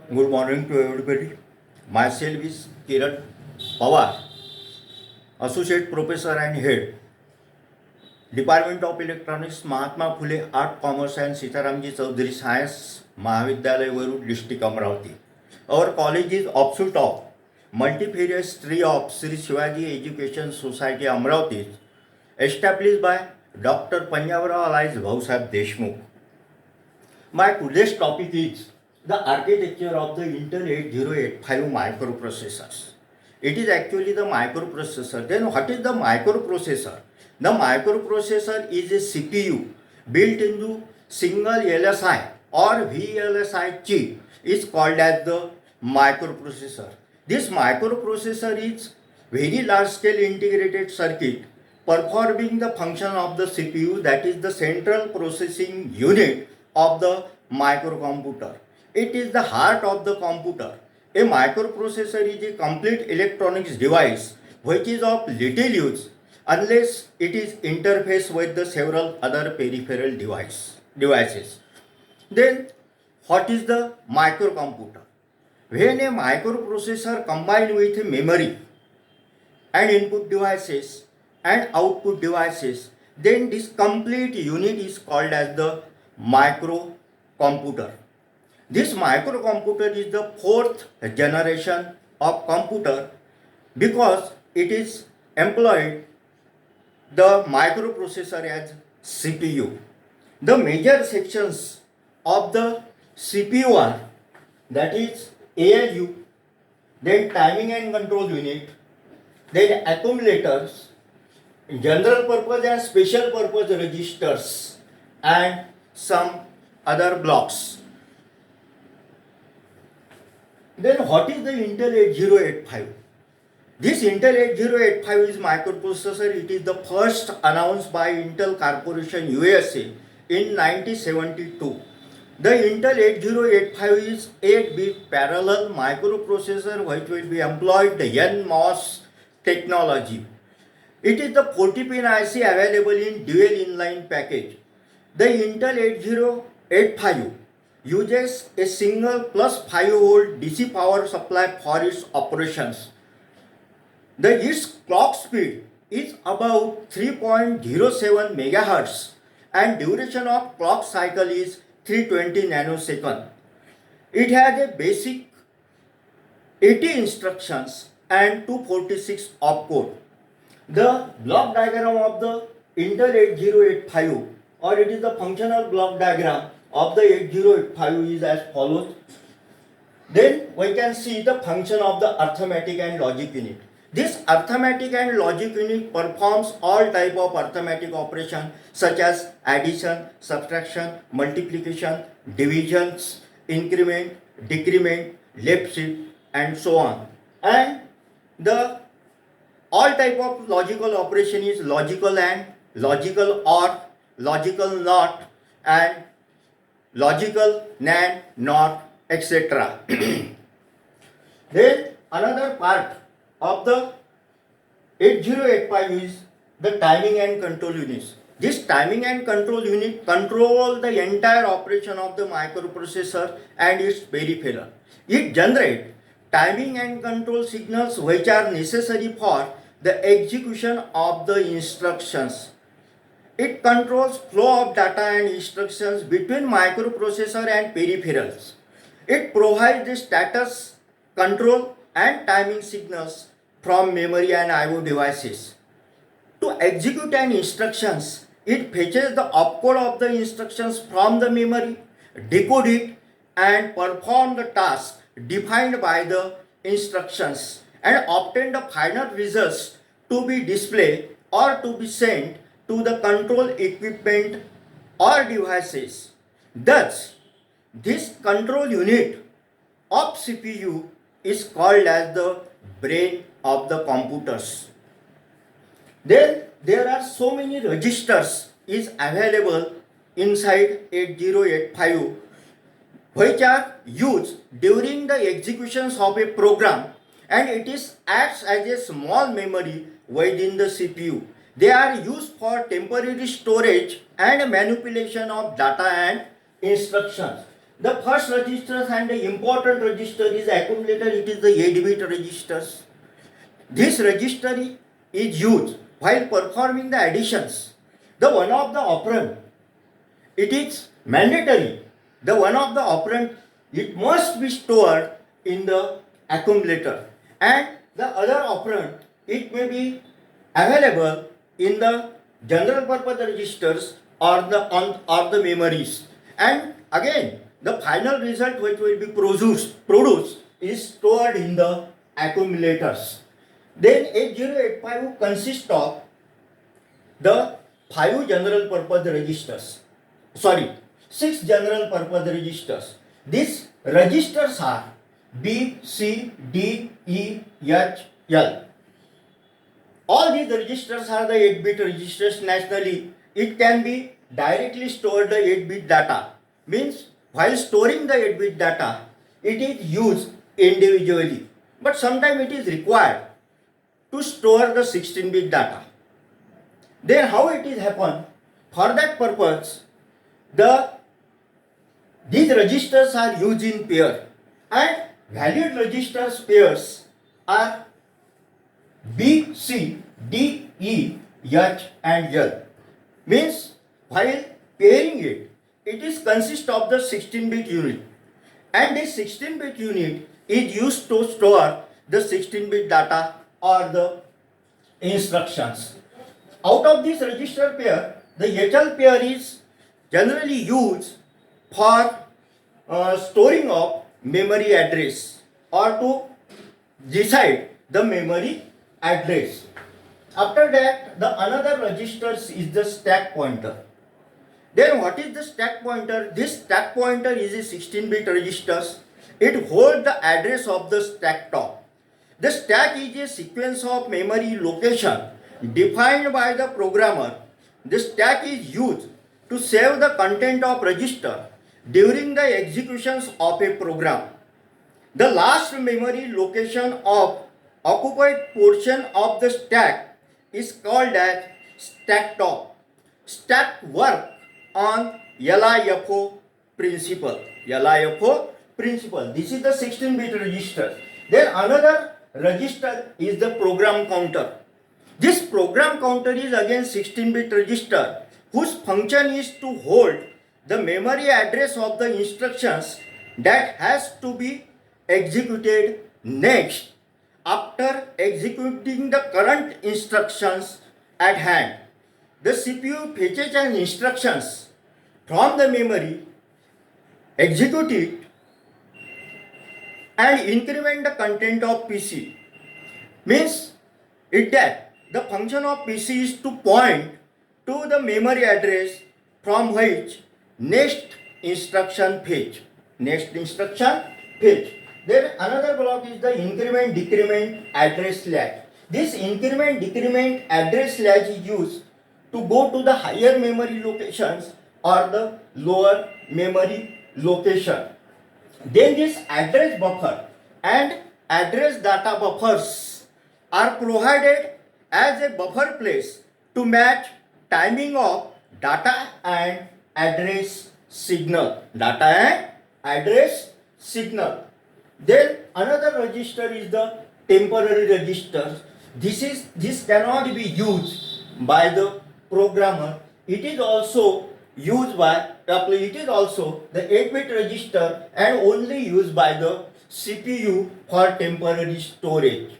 Good morning to everybody. Myself is Kiran Pawar, Associate Professor and Head, Department of Electronics, Mahatma Phule Art, Commerce and Sitaramji Chaudhary Science, Mahavidyalaya Varud, District Amravati. Our college is offshoot of multifarious tree of Sri Shivaji Education Society Amravati, established by Dr. Panjabrao Allies Bhausaheb Deshmukh. My today's topic is the architecture of the Intel 8085 microprocessors. It is actually the microprocessor. Then what is the microprocessor? The microprocessor is a CPU built into single LSI or VLSI chip is called as the microprocessor. This microprocessor is very large scale integrated circuit performing the function of the CPU, that is the central processing unit of the microcomputer. It is the heart of the computer. A microprocessor is a complete electronics device which is of little use unless it is interfaced with the several other peripheral devices. Then what is the microcomputer? When a microprocessor combined with memory and input devices and output devices, then this complete unit is called as the microcomputer. This microcomputer is the fourth generation of computer because it is employed the microprocessor as CPU. The major sections of the CPU are, that is ALU, then timing and control unit, then accumulators, general purpose and special purpose registers, and some other blocks. Then what is the Intel 8085? This Intel 8085 is microprocessor. It is the first announced by Intel Corporation USA in 1972. The Intel 8085 is 8-bit parallel microprocessor which will be employed the NMOS technology. It is the 40-pin IC available in dual inline package. The Intel 8085 uses a single plus 5 volt DC power supply for its operations. Its clock speed is about 3.07 MHz and duration of clock cycle is 320 nanosecond. It has a basic 80 instructions and 246 opcode. The block diagram of the Intel 8085, or it is the functional block diagram of the 8085 is as follows. Then we can see the function of the arithmetic and logic unit. This arithmetic and logic unit performs all type of arithmetic operation such as addition, subtraction, multiplication, divisions, increment, decrement, left shift, and so on. And the all type of logical operation is logical and, logical or, logical not, and logical NAND, NOT, etc. Then another part of the 8085 is the timing and control units. This timing and control unit control the entire operation of the microprocessor and its peripheral. It generates timing and control signals which are necessary for the execution of the instructions. It controls flow of data and instructions between microprocessor and peripherals. It provides the status, control and timing signals from memory and I/O devices. To execute an instructions, it fetches the opcode of the instructions from the memory, decode it and perform the task defined by the instructions and obtain the final results to be displayed or to be sent to the control equipment or devices. Thus, this control unit of CPU is called as the brain of the computers. Then there are so many registers is available inside 8085 which are used during the executions of a program, and it is acts as a small memory within the CPU. They are used for temporary storage and manipulation of data and instructions. The first registers and the important register is accumulator, it is the 8-bit registers. This register is used while performing the additions. The one of the operand, it is mandatory. The one of the operand, it must be stored in the accumulator, and the other operand, it may be available in the general purpose registers or the memories. And again, the final result which will be produced is stored in the accumulators. Then 8085 consists of the 5 general purpose registers. Sorry, 6 general purpose registers. These registers are B, C, D, E, H, L. All these registers are the 8-bit registers nationally. It can be directly stored the 8-bit data. Means while storing the 8-bit data, it is used individually. But sometimes it is required to store the 16-bit data. Then how it is happen? For that purpose, these registers are used in pair, and valid registers pairs are B, C, D, E, H and L. Means while pairing it, it is consist of the 16-bit unit, and this 16-bit unit is used to store the 16-bit data or the instructions. Out of this register pair, the HL pair is generally used for storing of memory address or to decide the memory address. After that, the another registers is the stack pointer. Then what is the stack pointer? This stack pointer is a 16-bit registers. It holds the address of the stack top. The stack is a sequence of memory location defined by the programmer. The stack is used to save the content of register during the executions of a program. The last memory location of occupied portion of the stack is called as stack top. Stack work on LIFO principle. LIFO principle. This is the 16-bit register. Then another register is the program counter. This program counter is again 16-bit register whose function is to hold the memory address of the instructions that has to be executed next after executing the current instructions at hand. The CPU fetches an instructions from the memory, execute it and increment the content of PC. Means it that the function of PC is to point to the memory address from which next instruction fetch. Next instruction fetch. Then another block is the increment decrement address latch. This increment decrement address latch is used to go to the higher memory locations or the lower memory location. Then this address buffer and address data buffers are provided as a buffer place to match timing of data and address signal. Data and address signal. Then another register is the temporary register. This cannot be used by the programmer. It is also used by it is also the 8-bit register and only used by the CPU for temporary storage.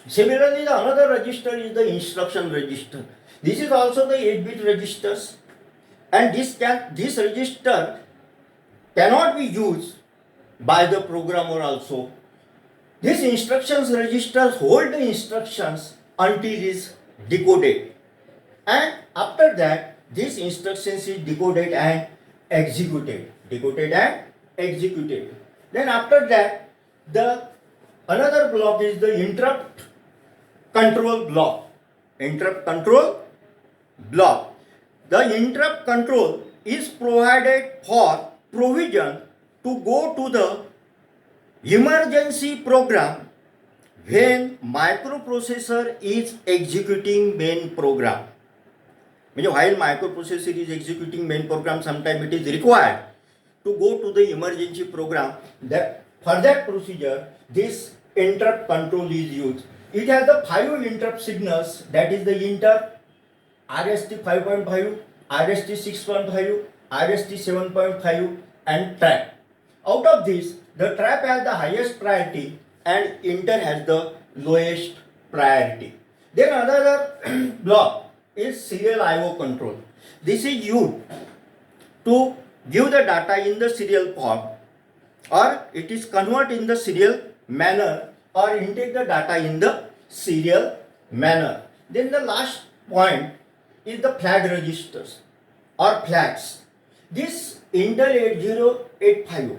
Similarly, the another register is the instruction register. This is also the 8-bit registers, and this register cannot be used by the programmer also. This instructions registers hold the instructions until it is decoded, and after that this instructions is decoded and executed. Decoded and executed. Then after that the another block is the interrupt control block. Interrupt control block. The interrupt control is provided for provision to go to the emergency program when microprocessor is executing main program. म्हणजे while microprocessor is executing main program, sometimes it is required to go to the emergency program. That for that procedure, this interrupt control is used. It has the 5 interrupt signals, that is the inter, RST 5.5, RST 6.5, RST 7.5 and trap. Out of this, the trap has the highest priority and inter has the lowest priority. Then another block is serial IO control. This is used to give the data in the serial form, or it is convert in the serial manner, or intake the data in the serial manner. Then the last point is the flag registers or flags. This Intel 8085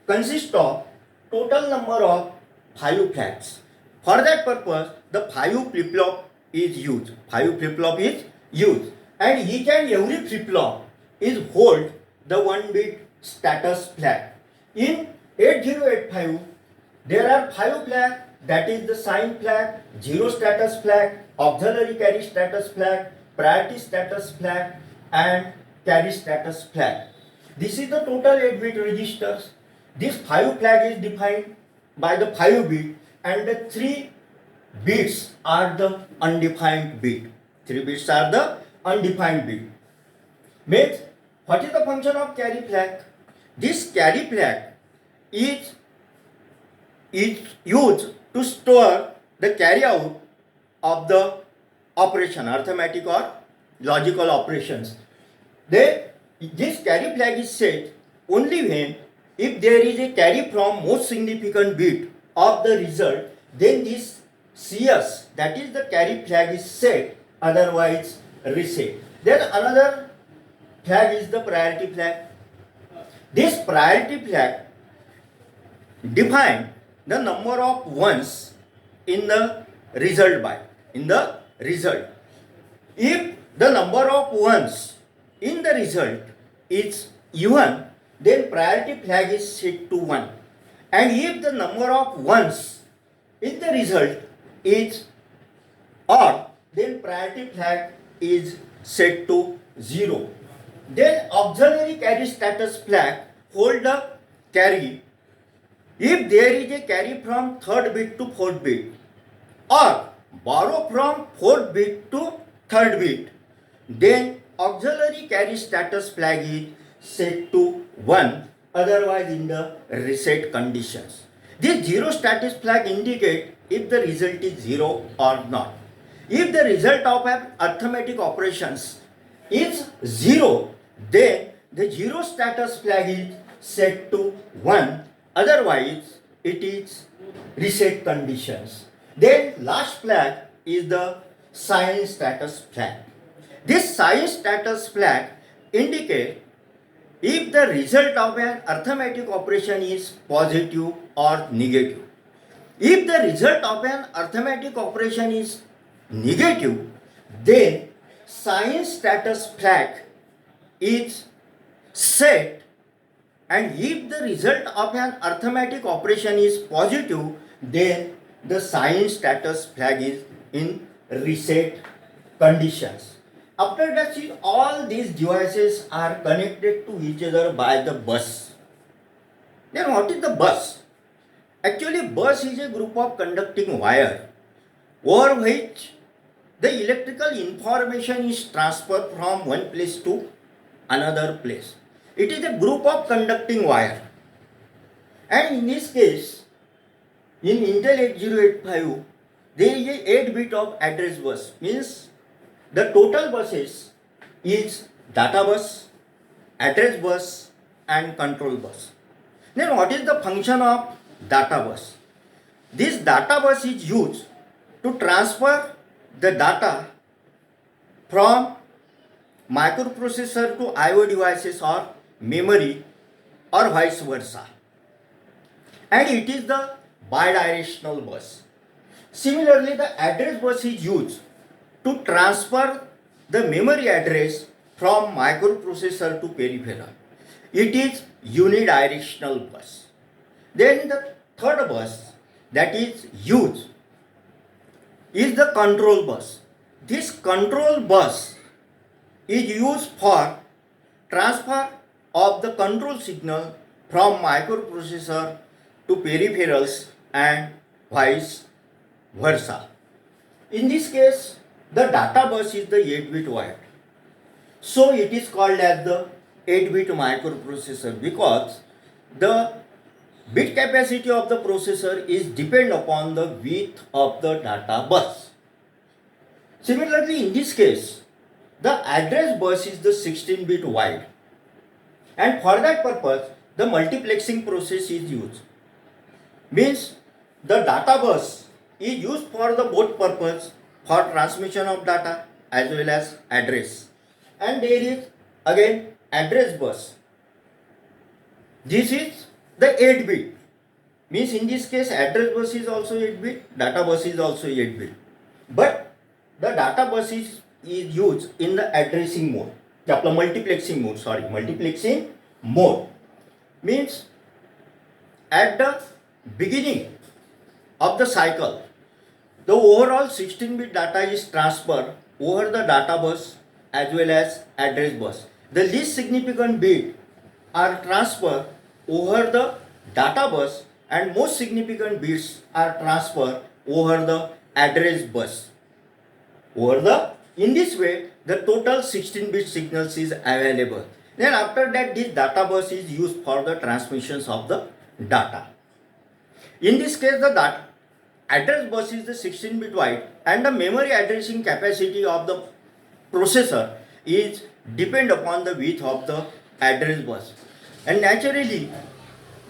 consists of total number of 5 flags. For that purpose, the 5 flip-flop is used. 5 flip-flop is used, and each and every flip-flop is hold the 1-bit status flag. In 8085, there are 5 flags, that is the sign flag, 0 status flag, auxiliary carry status flag, priority status flag and carry status flag. This is the total 8-bit registers. This 5 flag is defined by the 5 bit, and the 3 bits are the undefined bit. 3 bits are the undefined bit. Means, what is the function of carry flag? This carry flag is used to store the carry out of the operation, arithmetic or logical operations. Then this carry flag is set only when if there is a carry from most significant bit of the result, then this CS, that is the carry flag, is set, otherwise reset. Then another flag is the priority flag. This priority flag define the number of ones in the result byte. In the result, if the number of ones in the result is even, then priority flag is set to 1. And if the number of ones in the result is odd, then priority flag is set to 0. Then auxiliary carry status flag hold the carry if there is a carry from 3rd bit to 4th bit, or borrow from 4th bit to 3rd bit, then auxiliary carry status flag is set to 1, otherwise in the reset conditions. This 0 status flag indicate if the result is 0 or not. If the result of an arithmetic operations is 0, then the 0 status flag is set to 1, otherwise it is reset conditions. Then last flag is the sign status flag. This sign status flag indicate if the result of an arithmetic operation is positive or negative. If the result of an arithmetic operation is negative, then sign status flag is set, and if the result of an arithmetic operation is positive, then the sign status flag is in reset conditions. After that, see, all these devices are connected to each other by the bus. Then what is the bus? Actually, bus is a group of conducting wire over which the electrical information is transferred from one place to another place. It is a group of conducting wire. And in this case, in Intel 8085, there is a 8-bit of address bus. Means the total buses is data bus, address bus and control bus. Then what is the function of data bus? This data bus is used to transfer the data from microprocessor to IO devices or memory or vice versa. And it is the bidirectional bus. Similarly, the address bus is used to transfer the memory address from microprocessor to peripheral. It is unidirectional bus. Then the third bus that is used is the control bus. This control bus is used for transfer of the control signal from microprocessor to peripherals and vice versa. In this case, the data bus is the 8-bit wide. So it is called as the 8-bit microprocessor because the bit capacity of the processor is depend upon the width of the data bus. Similarly, in this case, the address bus is the 16-bit wide, and for that purpose, the multiplexing process is used. Means the data bus is used for the both purpose for transmission of data as well as address. And there is again address bus. This is the 8-bit. Means in this case address bus is also 8-bit, data bus is also 8-bit. But the data bus is used in the addressing mode. Multiplexing mode. Means at the beginning of the cycle, the overall 16-bit data is transferred over the data bus as well as address bus. The least significant bit are transferred over the data bus and most significant bits are transferred over the address bus. In this way, the total 16-bit signals is available. Then after that, this data bus is used for the transmissions of the data. In this case, the address bus is the 16-bit wide and the memory addressing capacity of the processor is depend upon the width of the address bus. And naturally,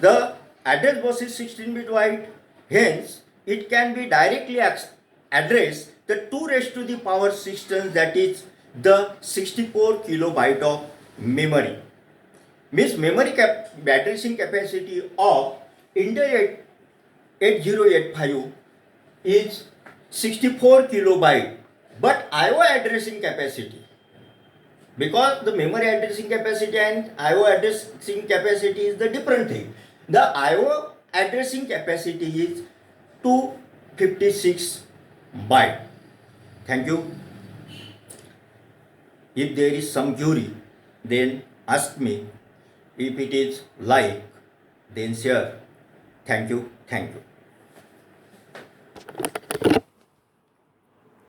the address bus is 16-bit wide, hence it can be directly addressed the 2 raised to the power 16, that is the 64 kilobyte of memory. Means memory addressing capacity of Intel 8085 is 64 kilobyte, but I/O addressing capacity, because the memory addressing capacity and I/O addressing capacity is the different thing. The I/O addressing capacity is 256 byte. Thank you. If there is some query, then ask me. If it is like, then share. Thank you.